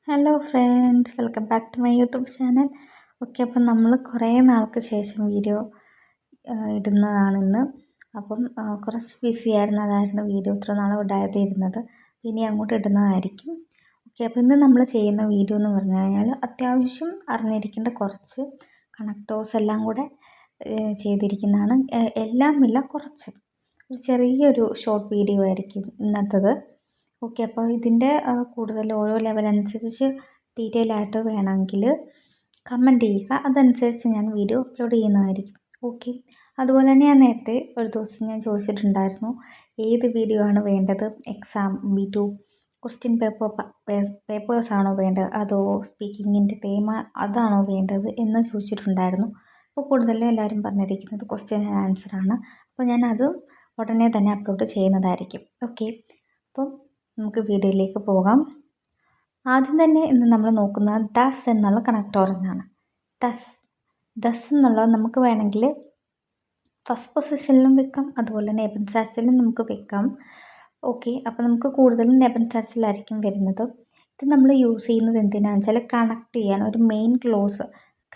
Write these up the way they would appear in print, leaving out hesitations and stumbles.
Hello friends, welcome back to my YouTube channel. Okay, അപ്പം നമ്മൾ കുറേ നാൾക്ക് ശേഷം വീഡിയോ ഇടുന്നതാണിന്ന്. അപ്പം കുറച്ച് ബിസി അതായിരുന്നു വീഡിയോ ഇത്ര നാളും ഇടാതിരുന്നത്. ഇനി അങ്ങോട്ട് ഇടുന്നതായിരിക്കും. ഓക്കെ, അപ്പോൾ ഇന്ന് നമ്മൾ ചെയ്യുന്ന വീഡിയോ എന്ന് പറഞ്ഞു കഴിഞ്ഞാൽ അത്യാവശ്യം അറിഞ്ഞിരിക്കേണ്ട കുറച്ച് കണക്ടേഴ്സ് എല്ലാം കൂടെ ചെയ്തിരിക്കുന്നതാണ്. എല്ലാമില്ല, കുറച്ച് ഒരു ചെറിയൊരു ഷോർട്ട് വീഡിയോ ആയിരിക്കും ഇന്നത്തേത്. ഓക്കെ, അപ്പോൾ ഇതിൻ്റെ കൂടുതൽ ഓരോ ലെവൽ അനുസരിച്ച് ഡീറ്റെയിൽ ആയിട്ട് വേണമെങ്കിൽ കമൻറ്റ് ചെയ്യുക. അതനുസരിച്ച് ഞാൻ വീഡിയോ അപ്ലോഡ് ചെയ്യുന്നതായിരിക്കും. ഓക്കെ, അതുപോലെ തന്നെ ഞാൻ നേരത്തെ ഒരു ദിവസം ഞാൻ ചോദിച്ചിട്ടുണ്ടായിരുന്നു ഏത് വീഡിയോ ആണ് വേണ്ടത്, എക്സാം B2 ക്വസ്റ്റ്യൻ പേപ്പേഴ്സാണോ വേണ്ടത് അതോ സ്പീക്കിങ്ങിൻ്റെ തേമ അതാണോ വേണ്ടത് എന്ന് ചോദിച്ചിട്ടുണ്ടായിരുന്നു. അപ്പോൾ കൂടുതലും എല്ലാവരും പറഞ്ഞിരിക്കുന്നത് ക്വസ്റ്റ്യൻ ആൻഡ് ആൻസറാണ്. അപ്പോൾ ഞാനത് ഉടനെ തന്നെ അപ്ലോഡ് ചെയ്യുന്നതായിരിക്കും. ഓക്കെ, അപ്പം നമുക്ക് വീഡിയോയിലേക്ക് പോകാം. ആദ്യം തന്നെ ഇന്ന് നമ്മൾ നോക്കുന്നത് ദസ് എന്നുള്ള കണക്ടോറിനാണ്. ദസ് എന്നുള്ളത് നമുക്ക് വേണമെങ്കിൽ ഫസ്റ്റ് പൊസിഷനിലും വെക്കാം, അതുപോലെ തന്നെ നെബൻ ചാർച്ചിലും നമുക്ക് വെക്കാം. ഓക്കെ, അപ്പോൾ നമുക്ക് കൂടുതലും നെബൻ ചാർച്ചിലായിരിക്കും വരുന്നത്. ഇത് നമ്മൾ യൂസ് ചെയ്യുന്നത് എന്തിനാണെന്ന് വെച്ചാൽ കണക്ട് ചെയ്യാൻ ഒരു main clause,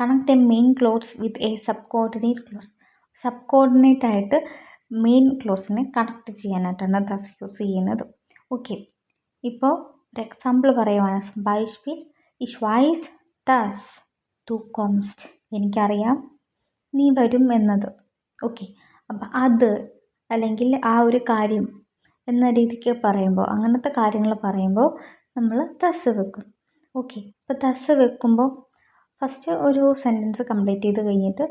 connect A main clause with a sub coordinate ആയിട്ട് മെയിൻ ക്ലോസിനെ കണക്ട് ചെയ്യാനായിട്ടാണ് ദസ് യൂസ് ചെയ്യുന്നത്. ഓക്കെ, ഇപ്പോൾ ഒരു എക്സാമ്പിൾ പറയുവാണ്. ബൈസ്പിൽ ഇഷ് വൈസ് ദസ് ടു കോംസ്റ്റ്, എനിക്കറിയാം നീ വരും എന്നത്. ഓക്കെ, അപ്പം അത് അല്ലെങ്കിൽ ആ ഒരു കാര്യം എന്ന രീതിക്ക് പറയുമ്പോൾ, അങ്ങനത്തെ കാര്യങ്ങൾ പറയുമ്പോൾ നമ്മൾ ദസ് വെക്കും. ഓക്കെ, ഇപ്പോൾ ദസ് വെക്കുമ്പോൾ ഫസ്റ്റ് ഒരു സെൻറ്റൻസ് കംപ്ലീറ്റ് ചെയ്ത് കഴിഞ്ഞിട്ട്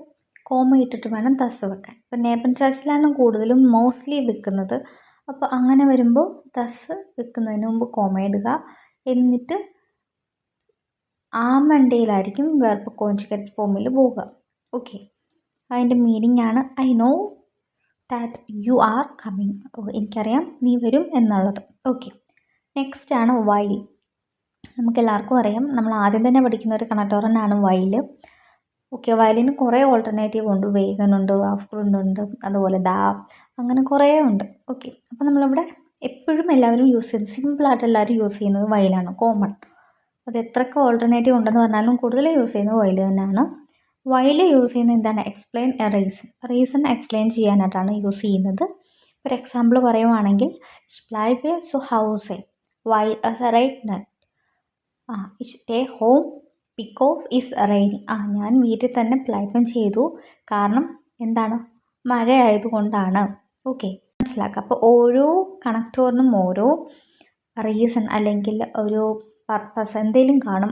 കോമ ഇട്ടിട്ട് വേണം ദസ് വെക്കാൻ. ഇപ്പം നേപ്പൻ ചാർച്ചിലാണ് കൂടുതലും മോസ്റ്റ്ലി വെക്കുന്നത്. അപ്പോൾ അങ്ങനെ വരുമ്പോൾ ദസ് വെക്കുന്നതിന് മുമ്പ് കോമ ഇടുക, എന്നിട്ട് ആമണ്ടയിലായിരിക്കും വെർബ് കോൺജുഗേറ്റ് ഫോമിൽ പോവുക. ഓക്കെ, അതിൻ്റെ മീനിങ് ആണ് I know that you are coming, എനിക്കറിയാം നീ വരും എന്നുള്ളത്. ഓക്കെ, നെക്സ്റ്റ് ആണ് വൈൽ. നമുക്കെല്ലാവർക്കും അറിയാം, നമ്മൾ ആദ്യം തന്നെ പഠിക്കുന്ന ഒരു കണക്ടോറനാണ് വൈൽ. ഓക്കെ, വയലിന് കുറേ ഓൾട്ടർനേറ്റീവ് ഉണ്ട്. വേഗനുണ്ട്, ആഫ്റ്ററുണ്ട്, അതുപോലെ ദാ, അങ്ങനെ കുറേ ഉണ്ട്. ഓക്കെ, അപ്പോൾ നമ്മളിവിടെ എപ്പോഴും എല്ലാവരും യൂസ് ചെയ്യുന്നത്, സിമ്പിളായിട്ട് എല്ലാവരും യൂസ് ചെയ്യുന്നത് വയലാണ്, കോമൺ. അത് എത്രയൊക്കെ ഓൾട്ടർനേറ്റീവ് ഉണ്ടെന്ന് പറഞ്ഞാലും കൂടുതൽ യൂസ് ചെയ്യുന്നത് വയൽ തന്നെയാണ്. വയൽ യൂസ് ചെയ്യുന്നത് എന്താണ്, എക്സ്പ്ലെയിൻ എ റീസൺ എക്സ്പ്ലെയിൻ ചെയ്യാനായിട്ടാണ് യൂസ് ചെയ്യുന്നത്. ഒരു എക്സാമ്പിൾ പറയുവാണെങ്കിൽ ബ്ലൈബ് സു house while right stay home because is rainy. ഞാൻ വീട്ടിൽ തന്നെ പ്ലൈബം ചെയ്തു, കാരണം എന്താണ്, മഴ ആയതുകൊണ്ടാണ്. ഓക്കെ, മനസ്സിലാക്കുക. അപ്പോൾ ഓരോ കണക്ടോറിനും ഓരോ റീസൺ അല്ലെങ്കിൽ ഒരു പർപ്പസ് എന്തെങ്കിലും കാണും.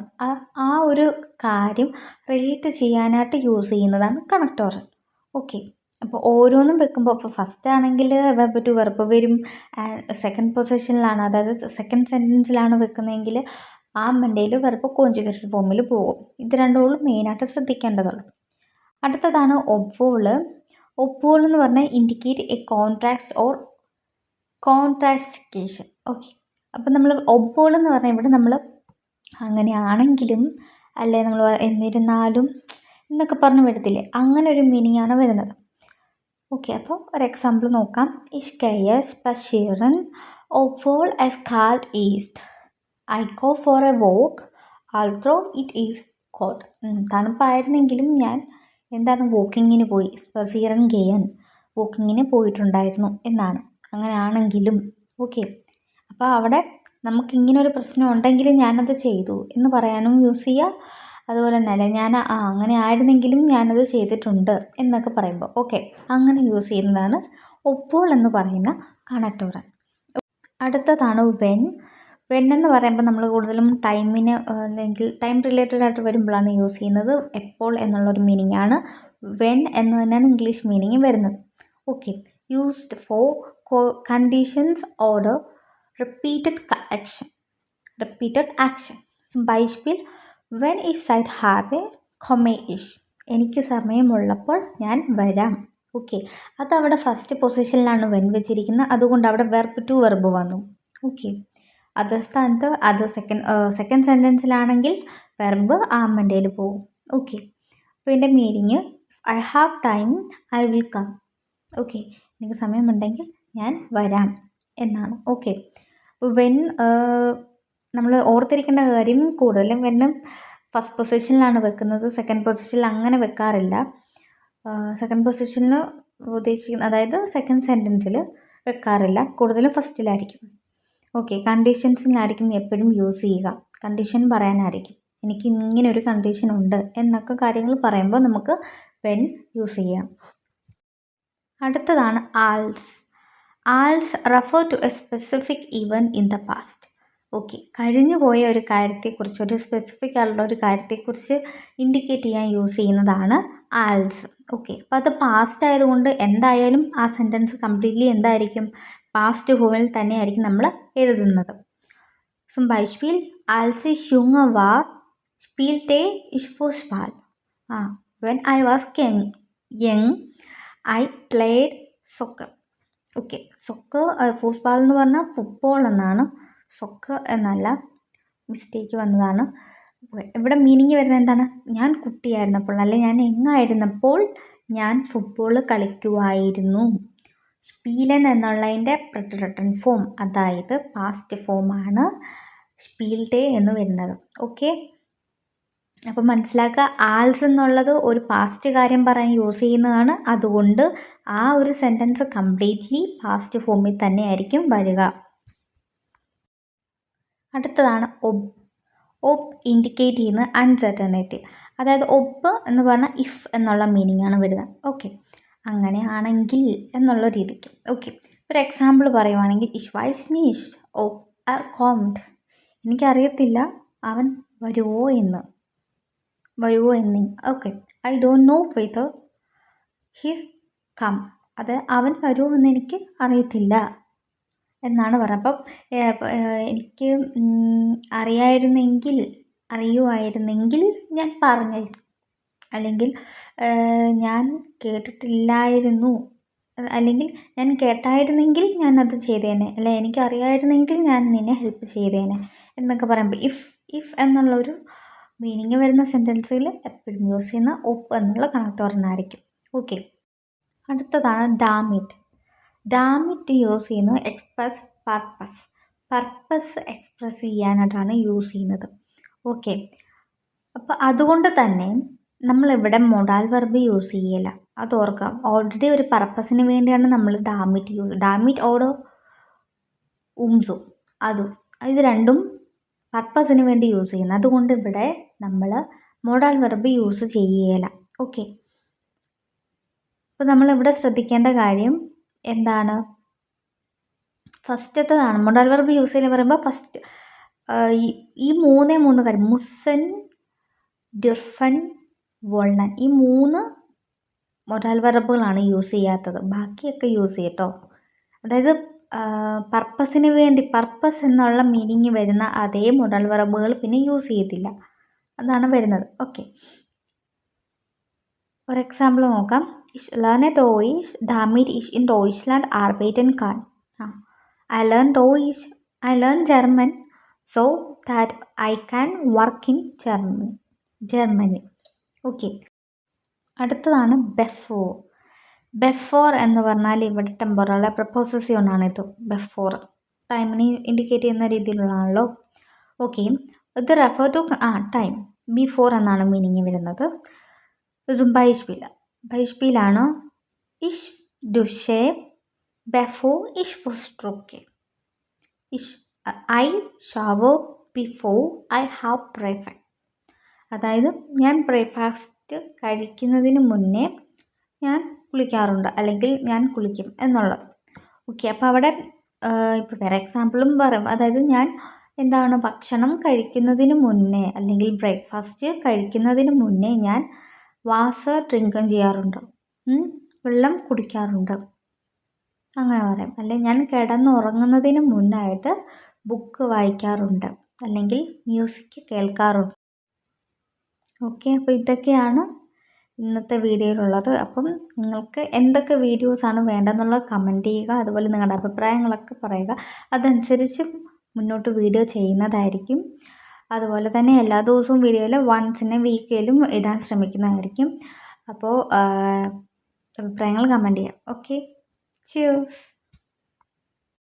ആ ഒരു കാര്യം റിലേറ്റ് ചെയ്യാനായിട്ട് യൂസ് ചെയ്യുന്നതാണ് കണക്ടോറൻ. ഓക്കെ, അപ്പോൾ ഓരോന്നും വെക്കുമ്പോൾ, ഇപ്പോൾ ഫസ്റ്റ് ആണെങ്കിൽ വെർബ് ടു വെർബ് വരും. സെക്കൻഡ് പൊസിഷനിലാണ്, അതായത് സെക്കൻഡ് സെൻറ്റൻസിലാണ് വെക്കുന്നതെങ്കിൽ ആ മണ്ടയിൽ വെർബ് കോൺജുഗേറ്റഡ് ഫോമിൽ പോകും. ഇത് രണ്ടും മെയിനായിട്ട് ശ്രദ്ധിക്കേണ്ടതുള്ളൂ. അടുത്തതാണ് ഒബ്വോള്. ഒബ്വോൾ എന്ന് പറഞ്ഞാൽ ഇൻഡിക്കേറ്റ് എ കോൺട്രാസ്റ്റ് ഓർ കോൺട്രാസ്റ്റിക്കേഷൻ. ഓക്കെ, അപ്പം നമ്മൾ ഒബ്വോൾ എന്ന് പറഞ്ഞാൽ ഇവിടെ നമ്മൾ അങ്ങനെയാണെങ്കിലും അല്ലേ, നമ്മൾ എന്നിരുന്നാലും എന്നൊക്കെ പറഞ്ഞ് വരത്തില്ലേ, അങ്ങനെ ഒരു മീനിങ് ആണ് വരുന്നത്. ഓക്കെ, അപ്പോൾ ഒരു എക്സാമ്പിൾ നോക്കാം. ഇഷ്കയസ് ബഷീറൻ ഒബ്വോൾ എസ് കാൾഡ് ഈസ്റ്റ് I go for a walk although it is cold. തണുപ്പായിരുന്നെങ്കിലും ഞാൻ എന്താണ് വോക്കിങ്ങിന് പോയി. ബഷീറൻ ഗെയൻ വോക്കിങ്ങിന് പോയിട്ടുണ്ടായിരുന്നു എന്നാണ്. അങ്ങനെയാണെങ്കിലും ഓക്കെ, അപ്പോൾ അവിടെ നമുക്കിങ്ങനൊരു പ്രശ്നം ഉണ്ടെങ്കിൽ ഞാനത് ചെയ്തു എന്ന് പറയാനും യൂസ് ചെയ്യുക. അതുപോലെ തന്നെ അല്ലേ, ഞാൻ അങ്ങനെ ആയിരുന്നെങ്കിലും ഞാനത് ചെയ്തിട്ടുണ്ട് എന്നൊക്കെ പറയുമ്പോൾ ഓക്കെ, അങ്ങനെ യൂസ് ചെയ്യുന്നതാണ് ഒപ്പോൾ എന്ന് പറയുന്ന കണക്ടോറൻ. അടുത്തതാണ് വെൻ. വെൻ എന്ന് പറയുമ്പോൾ നമ്മൾ കൂടുതലും ടൈമിന് അല്ലെങ്കിൽ ടൈം റിലേറ്റഡ് ആയിട്ട് വരുമ്പോഴാണ് യൂസ് ചെയ്യുന്നത്. എപ്പോൾ എന്നുള്ളൊരു മീനിങ് ആണ് വെൻ എന്ന് തന്നെയാണ് ഇംഗ്ലീഷ് മീനിങ് വരുന്നത്. ഓക്കെ, യൂസ്ഡ് ഫോർ കണ്ടീഷൻസ് ഓർഡർ റിപ്പീറ്റഡ് ആക്ഷൻ. ബൈസ്പിൽ വെൻ ഇസ് സൈറ്റ് ഹാവ് എ കൊമേ ഇഷ്, എനിക്ക് സമയമുള്ളപ്പോൾ ഞാൻ വരാം. ഓക്കെ, അതവിടെ ഫസ്റ്റ് പൊസിഷനിലാണ് വെൻ വെച്ചിരിക്കുന്നത്, അതുകൊണ്ട് അവിടെ വെർബ് ടു വെർബ് വന്നു. ഓക്കെ, അതേ സ്ഥാനത്ത് അത് സെക്കൻഡ് സെൻറ്റൻസിലാണെങ്കിൽ വെർബ് ആമൻ്റെയിൽ പോകും. ഓക്കെ, അപ്പോൾ ഇതിൻ്റെ meaning I have time I will come. Okay, എനിക്ക് സമയമുണ്ടെങ്കിൽ ഞാൻ വരാം എന്നാണ്. ഓക്കെ, വെൻ നമ്മൾ ഓർത്തിരിക്കേണ്ട കാര്യം കൂടുതലും വെന്നും ഫസ്റ്റ് പൊസിഷനിലാണ് വെക്കുന്നത്, സെക്കൻഡ് പൊസിഷനിൽ അങ്ങനെ വെക്കാറില്ല. സെക്കൻഡ് പൊസിഷനിൽ ഉദ്ദേശിക്കുന്ന അതായത് സെക്കൻഡ് സെൻറ്റൻസിൽ വെക്കാറില്ല, കൂടുതലും ഫസ്റ്റിലായിരിക്കും. ഓക്കെ, കണ്ടീഷൻസിലായിരിക്കും എപ്പോഴും യൂസ് ചെയ്യുക. കണ്ടീഷൻ പറയാനായിരിക്കും, എനിക്ക് ഇങ്ങനെ ഒരു കണ്ടീഷൻ ഉണ്ട് എന്നൊക്കെ കാര്യങ്ങൾ പറയുമ്പോൾ നമുക്ക് വെൻ യൂസ് ചെയ്യാം. അടുത്തതാണ് ആൾസ്. ആൾസ് refer to a specific event in the past. Okay, കഴിഞ്ഞു പോയ ഒരു കാര്യത്തെക്കുറിച്ച്, ഒരു സ്പെസിഫിക് ആയിട്ടുള്ള ഒരു കാര്യത്തെക്കുറിച്ച് ഇൻഡിക്കേറ്റ് ചെയ്യാൻ യൂസ് ചെയ്യുന്നതാണ് ആൾസ്. ഓക്കെ, അപ്പോൾ അത് പാസ്റ്റ് ആയതുകൊണ്ട് എന്തായാലും ആ സെൻറ്റൻസ് കംപ്ലീറ്റ്ലി എന്തായിരിക്കും, പാസ്റ്റ് ഫോമിൽ തന്നെയായിരിക്കും നമ്മൾ എഴുതുന്നത്. Zum Beispiel, als ich jung war, spielte ich Fußball. When I was young, I played soccer. Okay, soccer, football എന്ന് പറഞ്ഞാൽ ഫുട്ബോൾ എന്നാണ്, സൊക്കർ എന്നല്ല, മിസ്റ്റേക്ക് വന്നതാണ്. ഇവിടെ മീനിങ് വരുന്നത് എന്താണ്, ഞാൻ കുട്ടിയായിരുന്നപ്പോൾ അല്ലെങ്കിൽ ഞാൻ യങ്ങായിരുന്നപ്പോൾ ഞാൻ ഫുട്ബോൾ കളിക്കുമായിരുന്നു. സ്പീലൻ എന്നുള്ളതിൻ്റെ റിട്ടൺ ഫോം, അതായത് പാസ്റ്റ് ഫോമാണ് സ്പീൽഡേ എന്ന് വരുന്നത്. ഓക്കെ, അപ്പം മനസ്സിലാക്കുക, ആൾസ് എന്നുള്ളത് ഒരു പാസ്റ്റ് കാര്യം പറയാൻ യൂസ് ചെയ്യുന്നതാണ്. അതുകൊണ്ട് ആ ഒരു സെൻറ്റൻസ് കംപ്ലീറ്റ്ലി പാസ്റ്റ് ഫോമിൽ തന്നെയായിരിക്കും വരിക. അടുത്തതാണ് ഒബ്. ഒബ് ഇൻഡിക്കേറ്റ് ചെയ്യുന്ന അൺസർട്ടനിറ്റി, അതായത് ഒബ് എന്ന് പറഞ്ഞാൽ ഇഫ് എന്നുള്ള മീനിങ് ആണ് വരുന്നത്. ഓക്കെ, അങ്ങനെയാണെങ്കിൽ എന്നുള്ള രീതിക്ക്. ഓക്കെ, ഒരു എക്സാമ്പിൾ പറയുവാണെങ്കിൽ, ഇഷ് വൈസ് നീഷ് ഒബ് ആർ കോംഡ്. എനിക്കറിയത്തില്ല അവൻ വരുമോ എന്ന്. Okay, I don't know whether he come. അത് അവൻ വരുമോ എന്ന് എനിക്ക് അറിയത്തില്ല എന്നാണ് പറയുന്നത്. അപ്പം എനിക്ക് അറിയുമായിരുന്നെങ്കിൽ ഞാൻ പറഞ്ഞു, അല്ലെങ്കിൽ ഞാൻ കേട്ടിട്ടില്ലായിരുന്നു, അല്ലെങ്കിൽ ഞാൻ കേട്ടായിരുന്നെങ്കിൽ ഞാൻ അത് ചെയ്തേനെ, അല്ലെ എനിക്കറിയായിരുന്നെങ്കിൽ ഞാൻ നിന്നെ ഹെൽപ്പ് ചെയ്തേനെ എന്നൊക്കെ പറയുമ്പോൾ ഇഫ് എന്നുള്ളൊരു മീനിങ് വരുന്ന സെൻറ്റൻസിൽ എപ്പോഴും യൂസ് ചെയ്യുന്ന ഒപ്പ് എന്നുള്ള കണക്ടോറിനായിരിക്കും. ഓക്കെ, അടുത്തതാണ് ഡാമിറ്റ്. ഡാമിറ്റ് യൂസ് ചെയ്യുന്നത് എക്സ്പ്രസ് പർപ്പസ് എക്സ്പ്രസ് ചെയ്യാനായിട്ടാണ് യൂസ് ചെയ്യുന്നത്. ഓക്കെ, അപ്പോൾ അതുകൊണ്ട് തന്നെ നമ്മളിവിടെ മൊഡാൽ വെർബ് യൂസ് ചെയ്യില്ല, അത് ഓർക്കാം. ഓൾറെഡി ഒരു പർപ്പസിന് വേണ്ടിയാണ് നമ്മൾ ഡാമിറ്റ് ഓടോ ഉംസു ഇത് രണ്ടും പർപ്പസിന് വേണ്ടി യൂസ് ചെയ്യുന്നത്. അതുകൊണ്ട് ഇവിടെ നമ്മൾ മൊഡാൽ വെർബ് യൂസ് ചെയ്യുകയില്ല. ഓക്കെ, അപ്പോൾ നമ്മളിവിടെ ശ്രദ്ധിക്കേണ്ട കാര്യം എന്താണ്, ഫസ്റ്റത്തേതാണ് മൊഡാൽ വെർബ് യൂസ് ചെയ്യുന്നത് പറയുമ്പോൾ ഫസ്റ്റ് ഈ മൂന്ന് കാര്യം, മുസൻ, ഡിർഫൻ, വോൾനൻ, ഈ 3 മൊഡാൽ വെർബുകളാണ് യൂസ് ചെയ്യാത്തത്. ബാക്കിയൊക്കെ യൂസ് ചെയ്യട്ടോ. അതായത് പർപ്പസിന് വേണ്ടി, പർപ്പസ് എന്നുള്ള മീനിങ് വരുന്ന അതേ മൊഡാൽ വെർബുകൾ പിന്നെ യൂസ് ചെയ്യത്തില്ല, അതാണ് വരുന്നത്. ഓക്കെ, ഒരു എക്സാമ്പിൾ നോക്കാം. Ich lerne Deutsch, damit ich in Deutschland arbeiten kann. I learn German so that I can work in Germany. Okay, അടുത്തതാണ് ബെഫോർ എന്ന് പറഞ്ഞാൽ ഇവിടെ ടെമ്പറൽ പ്രപ്പോസിഷനാണ്. ഇത് ബെഫോർ ടൈമിനെ ഇൻഡിക്കേറ്റ് ചെയ്യുന്ന രീതിയിലുള്ളതാണല്ലോ. ഓക്കെ, ഇത് റെഫർ ടു ടൈം, ബിഫോർ എന്നാണ് മീനിങ് വരുന്നത്. ബൈസ്പിയിലാണ് ഇഷ് ദുഷേ ബെഫോർ ഇഷ് ഫുസ്ട്രോക്കെ. I shower before I have breakfast. അതായത് ഞാൻ ബ്രേക്ക്ഫാസ്റ്റ് കഴിക്കുന്നതിന് മുന്നേ ഞാൻ കുളിക്കാറുണ്ട്, അല്ലെങ്കിൽ ഞാൻ കുളിക്കും എന്നുള്ളത്. ഓക്കെ, അപ്പോൾ അവിടെ ഇപ്പോൾ വേറെ എക്സാമ്പിളും പറയാം. അതായത് ഞാൻ എന്താണ്, ഭക്ഷണം കഴിക്കുന്നതിന് മുന്നേ അല്ലെങ്കിൽ ബ്രേക്ക്ഫാസ്റ്റ് കഴിക്കുന്നതിന് മുന്നേ ഞാൻ വാസർ ഡ്രിങ്കും ചെയ്യാറുണ്ട്, വെള്ളം കുടിക്കാറുണ്ട്, അങ്ങനെ പറയാം. അല്ലെങ്കിൽ ഞാൻ കിടന്നുറങ്ങുന്നതിന് മുന്നായിട്ട് ബുക്ക് വായിക്കാറുണ്ട്, അല്ലെങ്കിൽ മ്യൂസിക് കേൾക്കാറുണ്ട്. ഓക്കെ, അപ്പോൾ ഇതൊക്കെയാണ് ഇന്നത്തെ വീഡിയോയിലുള്ളത്. അപ്പം നിങ്ങൾക്ക് എന്തൊക്കെ വീഡിയോസാണ് വേണ്ടതെന്നുള്ളത് കമൻറ്റ് ചെയ്യുക. അതുപോലെ നിങ്ങളുടെ അഭിപ്രായങ്ങളൊക്കെ പറയുക, അതനുസരിച്ച് മുന്നോട്ട് വീഡിയോ ചെയ്യുന്നതായിരിക്കും. അതുപോലെ തന്നെ എല്ലാ ദിവസവും വീഡിയോയിൽ വൺസ് ഇൻ എ വീക്കിലും ഇടാൻ ശ്രമിക്കുന്നതായിരിക്കും. അപ്പോൾ അഭിപ്രായങ്ങൾ കമൻറ്റ് ചെയ്യാം. Okay, cheers.